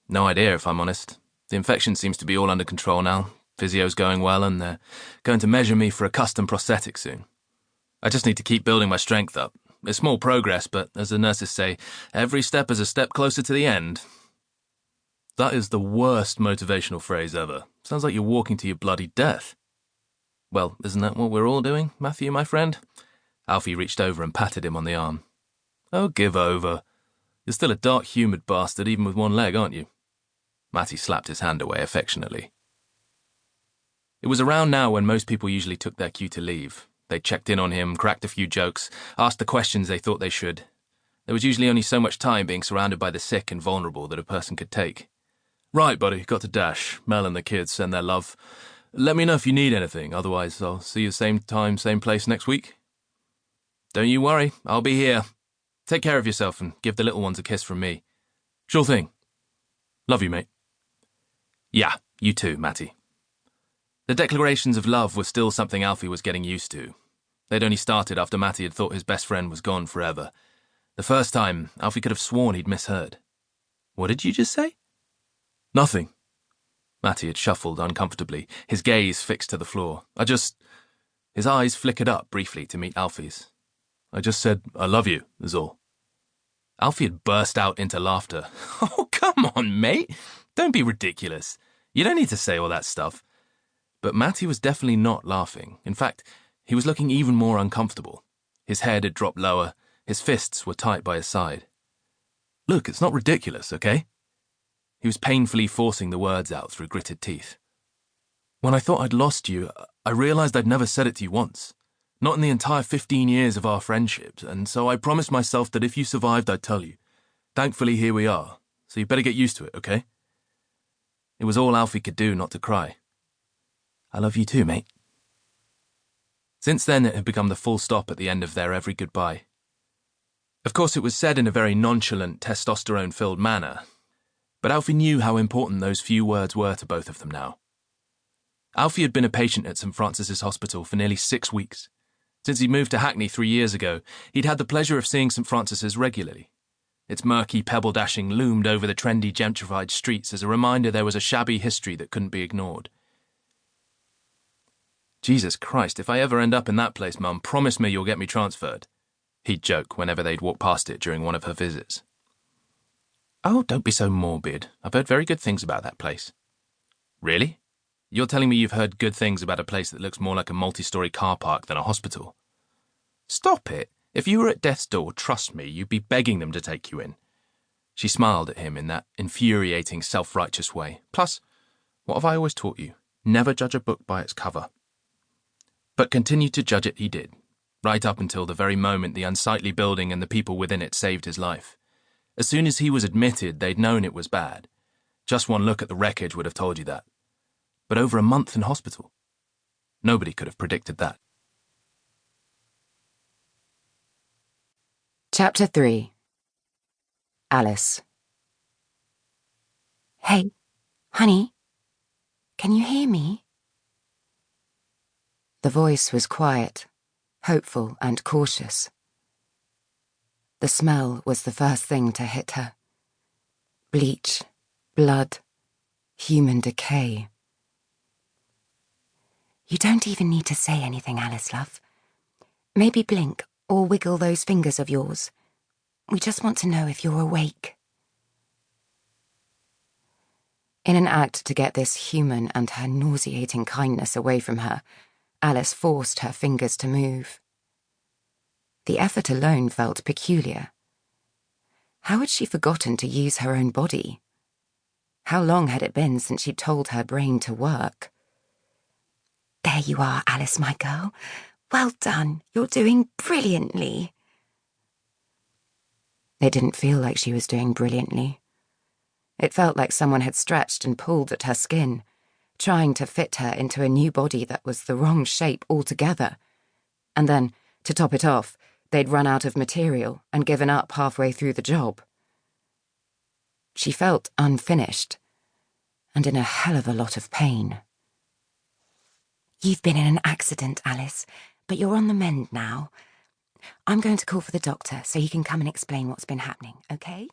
No idea, if I'm honest. The infection seems to be all under control now. Physio's going well, and they're going to measure me for a custom prosthetic soon. I just need to keep building my strength up. It's small progress, but as the nurses say, every step is a step closer to the end. That is the worst motivational phrase ever. Sounds like you're walking to your bloody death. Well, isn't that what we're all doing, Matthew, my friend? Alfie reached over and patted him on the arm. Oh, give over. You're still a dark-humoured bastard even with one leg, aren't you? Matty slapped his hand away affectionately. It was around now when most people usually took their cue to leave. They checked in on him, cracked a few jokes, asked the questions they thought they should. There was usually only so much time being surrounded by the sick and vulnerable that a person could take. Right, buddy, got to dash. Mel and the kids send their love. Let me know if you need anything, otherwise I'll see you same time, same place next week. Don't you worry, I'll be here. Take care of yourself and give the little ones a kiss from me. Sure thing. Love you, mate. Yeah, you too, Matty. The declarations of love were still something Alfie was getting used to. They'd only started after Matty had thought his best friend was gone forever. The first time, Alfie could have sworn he'd misheard. What did you just say? Nothing. Matty had shuffled uncomfortably, his gaze fixed to the floor. His eyes flickered up briefly to meet Alfie's. I just said, I love you, is all. Alfie had burst out into laughter. Oh, come on, mate. Don't be ridiculous. You don't need to say all that stuff. But Matty was definitely not laughing. In fact, he was looking even more uncomfortable. His head had dropped lower, his fists were tight by his side. Look, it's not ridiculous, okay? He was painfully forcing the words out through gritted teeth. When I thought I'd lost you, I realized I'd never said it to you once. Not in the entire 15 years of our friendship, and so I promised myself that if you survived, I'd tell you. Thankfully, here we are, so you better get used to it, okay? It was all Alfie could do not to cry. I love you too, mate. Since then, it had become the full stop at the end of their every goodbye. Of course, it was said in a very nonchalant, testosterone-filled manner, but Alfie knew how important those few words were to both of them now. Alfie had been a patient at St. Francis's Hospital for nearly 6 weeks. Since he moved to Hackney 3 years ago, he'd had the pleasure of seeing St. Francis's regularly. Its murky pebble dashing loomed over the trendy gentrified streets as a reminder there was a shabby history that couldn't be ignored. Jesus Christ, if I ever end up in that place, Mum, promise me you'll get me transferred, he'd joke whenever they'd walk past it during one of her visits. Oh, don't be so morbid. I've heard very good things about that place. Really? You're telling me you've heard good things about a place that looks more like a multi-story car park than a hospital? Stop it. If you were at death's door, trust me, you'd be begging them to take you in. She smiled at him in that infuriating, self-righteous way. Plus, what have I always taught you? Never judge a book by its cover. But continue to judge it he did, right up until the very moment the unsightly building and the people within it saved his life. As soon as he was admitted, they'd known it was bad. Just one look at the wreckage would have told you that. But over a month in hospital. Nobody could have predicted that. Chapter 3. Alice. Hey, honey, can you hear me? The voice was quiet, hopeful and cautious. The smell was the first thing to hit her. Bleach, blood, human decay. You don't even need to say anything, Alice, love. Maybe blink or wiggle those fingers of yours. We just want to know if you're awake. In an act to get this human and her nauseating kindness away from her, Alice forced her fingers to move. The effort alone felt peculiar. How had she forgotten to use her own body? How long had it been since she'd told her brain to work? There you are, Alice, my girl. Well done. You're doing brilliantly. It didn't feel like she was doing brilliantly. It felt like someone had stretched and pulled at her skin, trying to fit her into a new body that was the wrong shape altogether. And then, to top it off, they'd run out of material and given up halfway through the job. She felt unfinished, and in a hell of a lot of pain. You've been in an accident, Alice, but you're on the mend now. I'm going to call for the doctor so he can come and explain what's been happening, okay?